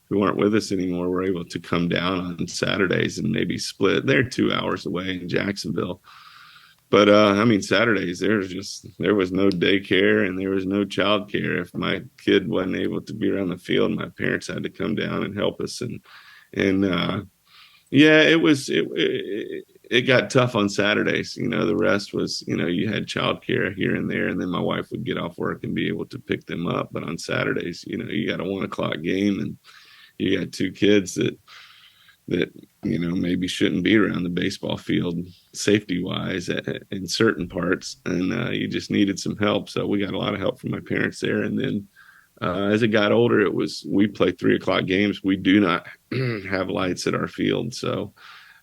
who aren't with us anymore, were able to come down on Saturdays and maybe split. They're 2 hours away in Jacksonville. But I mean, Saturdays there was no daycare and there was no child care. If my kid wasn't able to be around the field, my parents had to come down and help us. And yeah, it got tough on Saturdays. The rest was, you had child care here and there, and then my wife would get off work and be able to pick them up. But on Saturdays, you got a 1:00 game and you got two kids that maybe shouldn't be around the baseball field safety wise in certain parts, and you just needed some help. So we got a lot of help from my parents there. And then as it got older, we play 3:00 games. We do not have lights at our field, so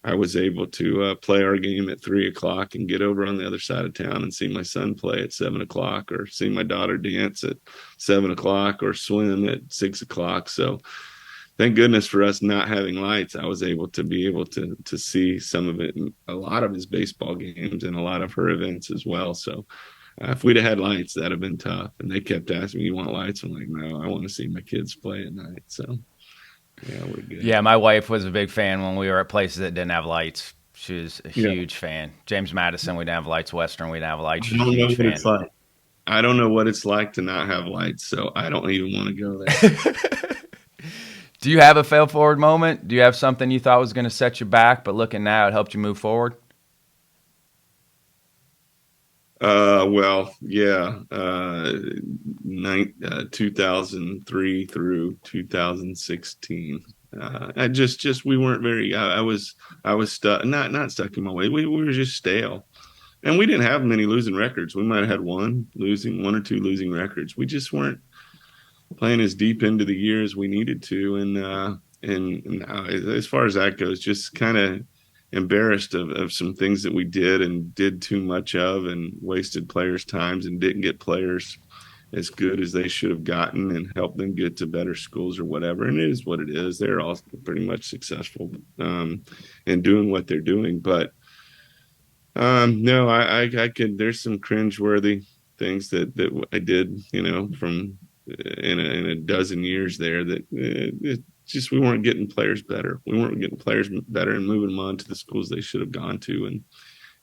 I was able to play our game at 3:00 and get over on the other side of town and see my son play at 7:00, or see my daughter dance at 7:00, or swim at 6:00. So thank goodness for us not having lights. I was able to see some of it, a lot of his baseball games and a lot of her events as well. So if we'd have had lights, that'd have been tough. And they kept asking me, you want lights? I'm like, no, I want to see my kids play at night. So yeah, we're good. Yeah, my wife was a big fan when we were at places that didn't have lights. She was a huge fan. James Madison, we didn't have lights. Western, we didn't have lights. I don't know what it's like. I don't know what it's like to not have lights, so I don't even want to go there. Do you have a fail forward moment? Do you have something you thought was going to set you back, but looking now, it helped you move forward? Well, yeah. 2003 through 2016. We weren't very. I was stuck, not stuck in my way. We were just stale, and we didn't have many losing records. We might have had one or two losing records. We just weren't playing as deep into the year as we needed to. And as far as that goes, just kind of embarrassed of some things that we did and did too much of, and wasted players' times and didn't get players as good as they should have gotten and help them get to better schools or whatever. And it is what it is. They're all pretty much successful in doing what they're doing. But no, I could, there's some cringeworthy things that I did, from in a dozen years there that just we weren't getting players better. We weren't getting players better and moving them on to the schools they should have gone to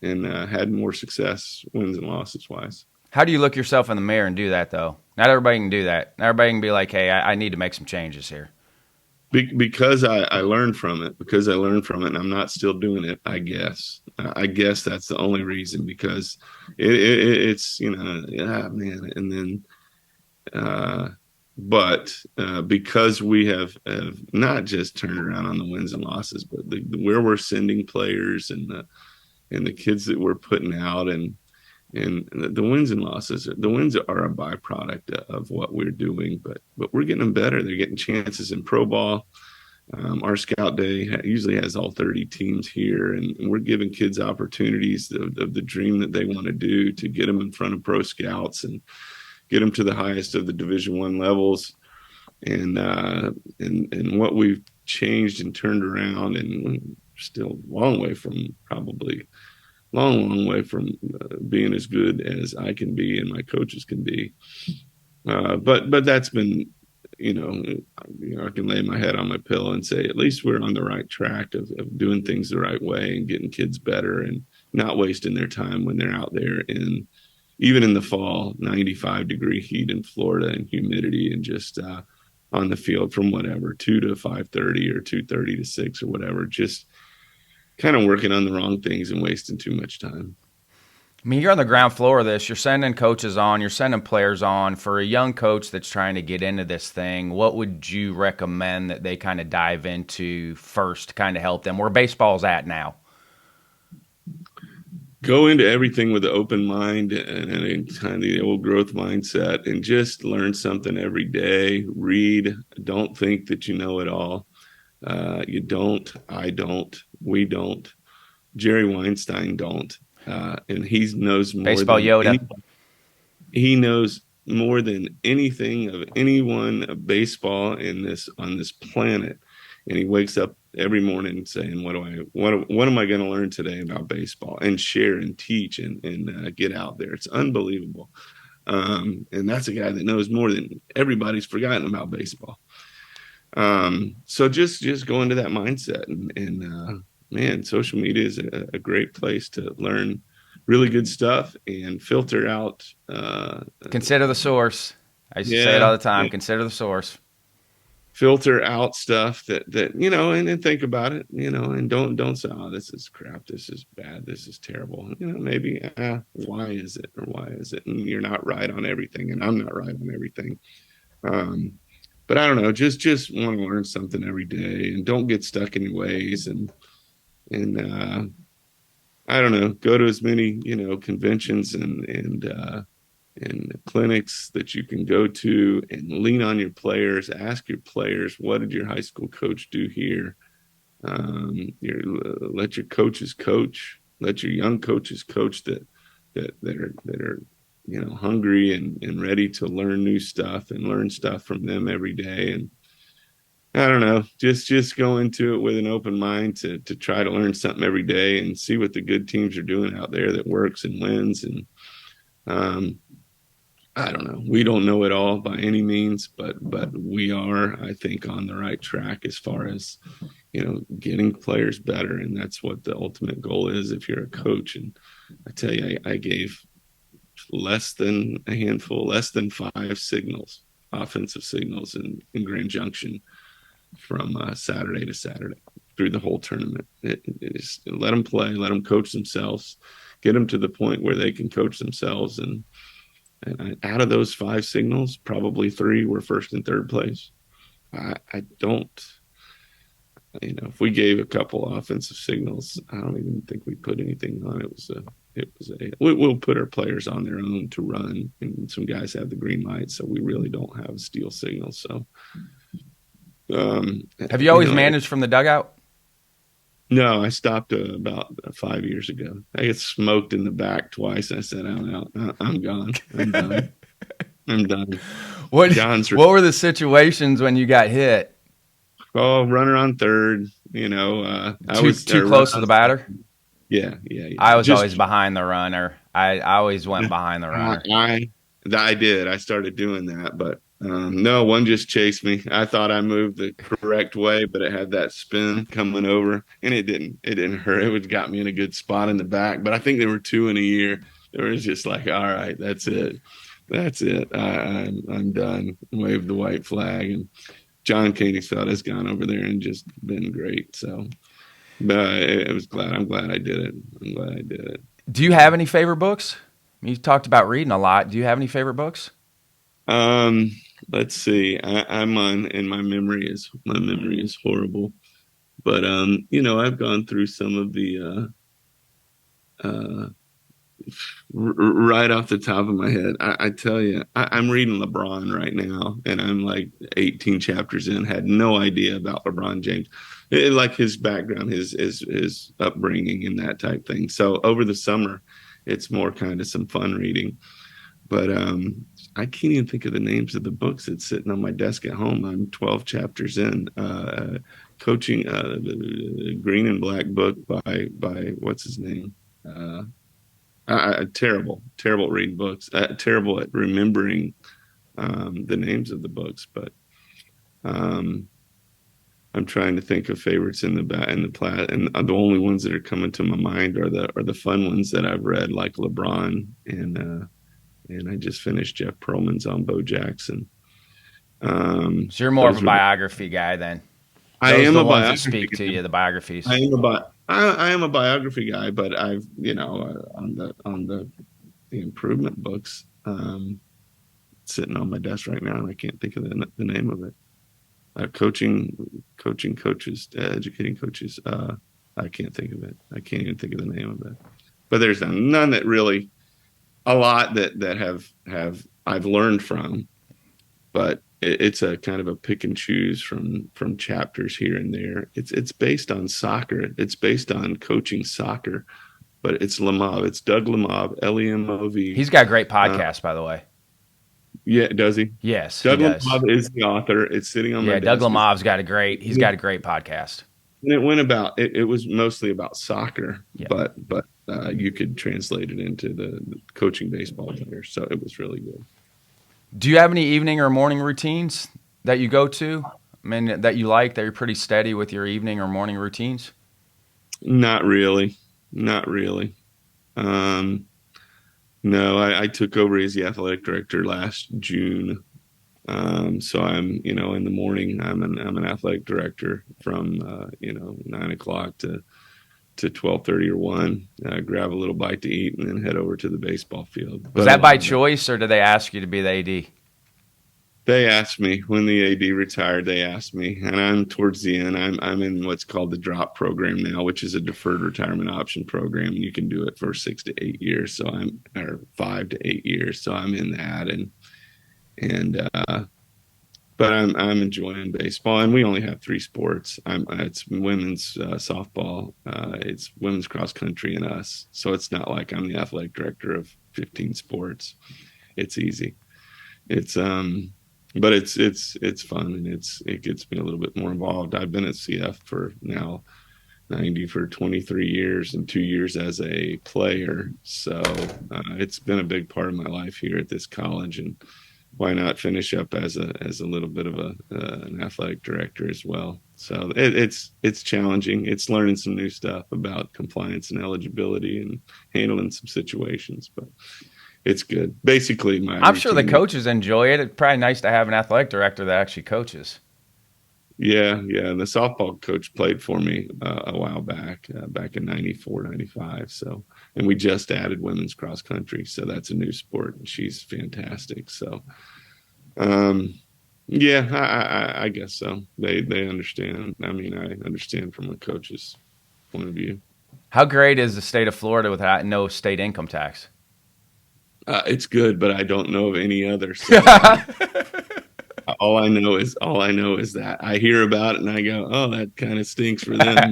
and had more success, wins and losses wise. How do you look yourself in the mirror and do that, though? Not everybody can do that. Not everybody can be like, hey, I need to make some changes here. Because I learned from it, and I'm not still doing it. I guess that's the only reason, because it's, yeah, man. And then, but because we have not just turned around on the wins and losses, but where we're sending players and the kids that we're putting out, and the wins and losses, the wins are a byproduct of what we're doing, but we're getting them better. They're getting chances in pro ball. Our scout day usually has all 30 teams here, and we're giving kids opportunities of the dream that they want to do, to get them in front of pro scouts and get them to the highest of the Division I levels. And what we've changed and turned around, and still long way from being as good as I can be and my coaches can be. But that's been, I can lay my head on my pillow and say, at least we're on the right track of doing things the right way and getting kids better and not wasting their time when they're out there even in the fall, 95-degree heat in Florida and humidity, and just on the field from whatever, 2 to 5:30 or 2:30 to 6 or whatever, just kind of working on the wrong things and wasting too much time. I mean, you're on the ground floor of this. You're sending coaches on. You're sending players on. For a young coach that's trying to get into this thing, what would you recommend that they kind of dive into first to kind of help them where baseball's at now? Go into everything with an open mind and kind of the old growth mindset, and just learn something every day. Read. Don't think that you know it all. You don't. I don't. We don't. Jerry Weinstein don't. And he knows more. Baseball than Yoda. Anybody. He knows more than anything of anyone of baseball on this planet. And he wakes up every morning saying, what am I going to learn today about baseball, and share and teach and get out there. It's unbelievable. And that's a guy that knows more than everybody's forgotten about baseball. So just go into that mindset, and man, social media is a great place to learn really good stuff and filter out. Consider the source. I used to say it all the time. Yeah. Consider the source. Filter out stuff that and then think about it, and don't say, oh, this is crap, this is bad, this is terrible. Maybe why is it, or why is it? And you're not right on everything, and I'm not right on everything. But I don't know, just want to learn something every day, and don't get stuck in your ways, and I don't know, go to as many conventions and clinics that you can go to, and lean on your players. Ask your players, what did your high school coach do here? Let your coaches coach. Let your young coaches coach that are hungry and ready to learn new stuff and learn stuff from them every day. And I don't know, just go into it with an open mind to try to learn something every day and see what the good teams are doing out there that works and wins. And I don't know, we don't know it all by any means, but we are, I think, on the right track as far as getting players better. And that's what the ultimate goal is if you're a coach. And I tell you, I gave less than a handful, less than 5 signals, offensive signals in Grand Junction from Saturday to Saturday through the whole tournament. It is, let them play, let them coach themselves, get them to the point where they can coach themselves. And out of those 5 signals, probably 3 were first and third place. I don't, if we gave a couple offensive signals, I don't even think we put anything on. We'll put our players on their own to run, and some guys have the green light, so we really don't have a steal signal. So, have you always managed from the dugout? No, I stopped about 5 years ago. I get smoked in the back twice. I said, I'm out. I'm gone. I'm done. I'm done. What were the situations when you got hit? Oh, runner on third. I was too close to the batter. Yeah. I was always behind the runner. I always went behind the runner. I did. I started doing that, but No, one just chased me. I thought I moved the correct way, but it had that spin coming over, and it didn't. It didn't hurt. It would got me in a good spot in the back. But I think there were two in a year. It was just like, all right, that's it. That's it. I'm done. Waved the white flag, and John Koenigsfeld has gone over there and just been great. So, but it was glad. I'm glad I did it. I'm glad I did it. Do you have any favorite books? You talked about reading a lot. Do you have any favorite books? Let's see. I'm on, and my memory is horrible. But I've gone through some of the right off the top of my head. I tell you, I'm reading LeBron right now, and I'm like 18 chapters in. Had no idea about LeBron James, like his background, his upbringing, and that type thing. So over the summer, it's more kind of some fun reading. But I can't even think of the names of the books that's sitting on my desk at home. I'm 12 chapters in. Coaching, the Green and Black book by what's his name? Terrible reading books. Terrible at remembering the names of the books. But I'm trying to think of favorites in the plat, and the only ones that are coming to my mind are the fun ones that I've read, like LeBron and I just finished Jeff Pearlman's on Bo Jackson. So you're more of a biography guy then. I am a biography. Speak to you, the biographies. I am a biography guy, but I've on the improvement books sitting on my desk right now, and I can't think of the name of it. Coaching coaches, educating coaches. I can't think of it. I can't even think of the name of it. But there's none that really. A lot that have I've learned from, but it's a kind of a pick and choose from chapters here and there. It's based on soccer. It's based on coaching soccer, but it's Lemov. It's Doug Lemov, Lemov. He's got a great podcast, by the way. Yeah, does he? Yes, Doug he does. Lemov is the author. It's sitting on my desk. Doug Lemov's got a great podcast. And it was mostly about soccer, but you could translate it into the coaching baseball player. So it was really good. Do you have any evening or morning routines that you go to? I mean, that you like, that you're pretty steady with your evening or morning routines? Not really. No, I took over as the athletic director last June. So I'm, in the morning, I'm an athletic director from, 9 o'clock to 12:30 or 1, grab a little bite to eat and then head over to the baseball field. Was that by choice, or did they ask you to be the AD? They asked me when the AD retired. They asked me, and I'm towards the end. I'm in what's called the DROP program now, which is a deferred retirement option program, and you can do it for 6 to 8 years. So or 5 to 8 years. So I'm in that, but I'm enjoying baseball, and we only have 3 sports. It's women's softball, it's women's cross country, and us. So it's not like I'm the athletic director of 15 sports. It's easy. But it's fun, and it gets me a little bit more involved. I've been at CF for now 90 for 23 years and 2 years as a player. So it's been a big part of my life here at this college, and why not finish up as a little bit of an athletic director as well? So it's challenging. It's learning some new stuff about compliance and eligibility and handling some situations, but it's good. Basically, I'm sure the coaches enjoy it. It's probably nice to have an athletic director that actually coaches. Yeah. And the softball coach played for me a while back in 94, 95. So, and we just added women's cross country. So that's a new sport, and she's fantastic. So, I guess so. They understand. I mean, I understand from a coach's point of view. How great is the state of Florida without no state income tax? It's good, but I don't know of any other. So all I know is that I hear about it and I go, oh, that kind of stinks for them.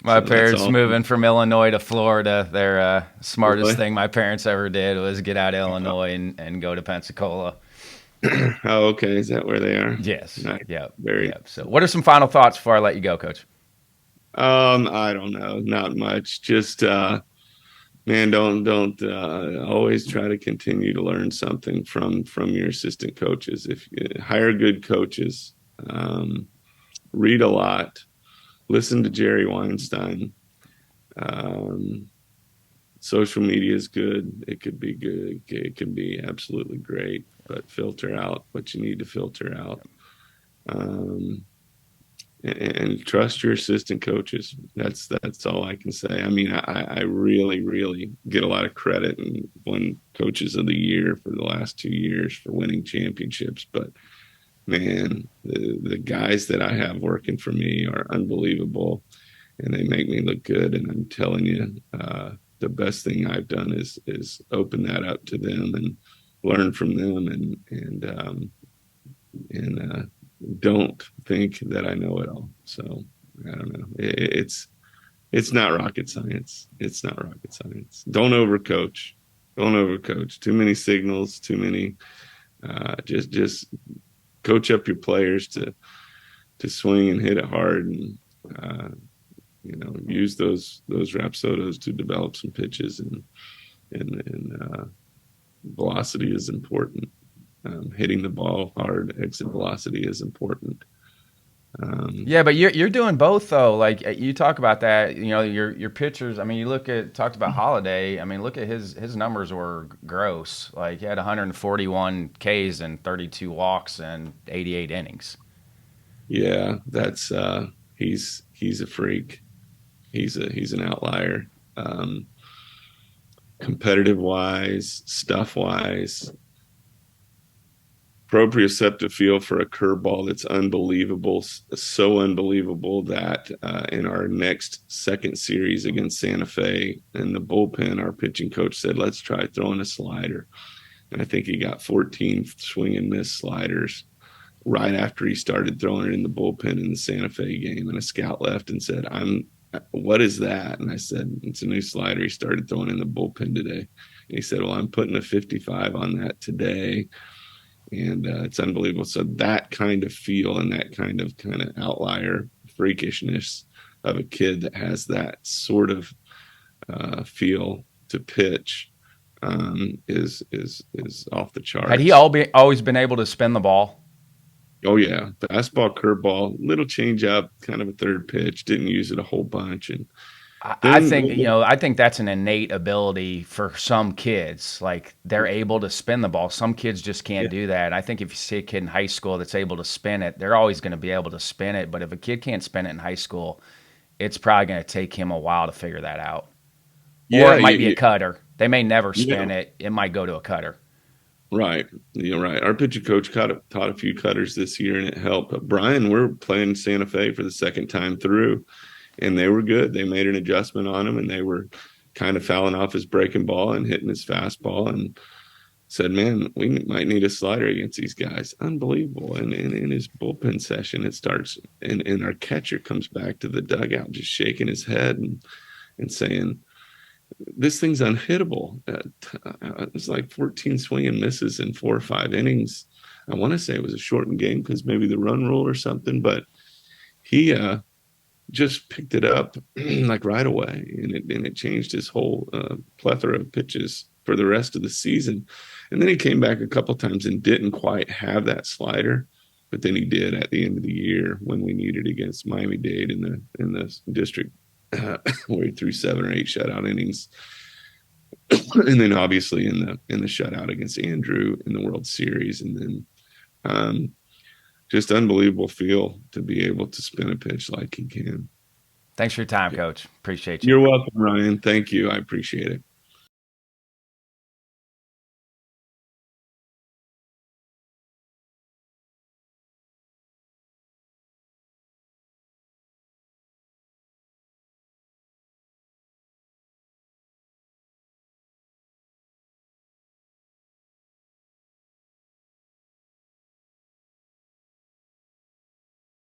My parents moving from Illinois to Florida, their smartest thing my parents ever did was get out of Illinois and go to Pensacola. Oh, okay. Is that where they are? Yes. Nice. Yep. Very. Yep. So what are some final thoughts before I let you go, Coach? I don't know. Not much. Just Man, don't always try to continue to learn something from your assistant coaches. If you hire good coaches, read a lot, listen to Jerry Weinstein. Um, Social media is good. It could be good. It can be absolutely great, but filter out what you need to filter out. Um, and trust your assistant coaches. That's all I can say. I mean, I really, really get a lot of credit and won coaches of the year for the last 2 years for winning championships. But man, the guys that I have working for me are unbelievable, and they make me look good. And I'm telling you, the best thing I've done is open that up to them and learn from them, and don't think that I know it all. So I don't know. It's not rocket science. It's not rocket science. Don't overcoach. Don't overcoach. Too many signals. Too many. Just coach up your players to swing and hit it hard, and use those rapsodos to develop some pitches, and velocity is important. Hitting the ball hard, exit velocity is important. Yeah, but you're doing both though. Like you talk about that, your pitchers. I mean, you talked about Holiday. I mean, look at his numbers were gross. Like he had 141 Ks and 32 walks and 88 innings. Yeah, that's he's a freak. He's an outlier. Competitive wise, stuff wise, proprioceptive feel for a curveball that's unbelievable, so unbelievable that in our next second series against Santa Fe, in the bullpen, our pitching coach said, let's try throwing a slider. And I think he got 14 swing and miss sliders right after he started throwing it in the bullpen in the Santa Fe game. And a scout left and said, what is that? And I said, it's a new slider he started throwing in the bullpen today. And he said, well, I'm putting a 55 on that today. And it's unbelievable. So that kind of feel and that kind of outlier freakishness of a kid that has that sort of feel to pitch is off the charts. Had he always been able to spin the ball? Oh yeah, fastball, curveball, little change up, kind of a third pitch. Didn't use it a whole bunch, and I think I think that's an innate ability for some kids. Like they're able to spin the ball. Some kids just can't do that. I think if you see a kid in high school that's able to spin it, they're always going to be able to spin it. But if a kid can't spin it in high school, it's probably going to take him a while to figure that out. Or it might be a cutter. They may never spin it. It might go to a cutter. Right. You're right. Our pitching coach taught a few cutters this year, and it helped. But Brian, we're playing Santa Fe for the second time through, and they were good. They made an adjustment on him, and they were kind of fouling off his breaking ball and hitting his fastball, and said, man, we might need a slider against these guys. Unbelievable. And in his bullpen session, it starts, and our catcher comes back to the dugout just shaking his head and saying, this thing's unhittable. It's like 14 swing and misses in 4 or 5 innings. I want to say it was a shortened game because maybe the run rule or something, but he just picked it up like right away, and it changed his whole plethora of pitches for the rest of the season. And then he came back a couple times and didn't quite have that slider, but then he did at the end of the year when we needed against Miami Dade in the district. Where he threw 7 or 8 shutout innings, and then obviously in the shutout against Andrew in the World Series, and then just unbelievable feel to be able to spin a pitch like he can. Thanks for your time, Coach. Appreciate you. You're welcome, Ryan. Thank you. I appreciate it.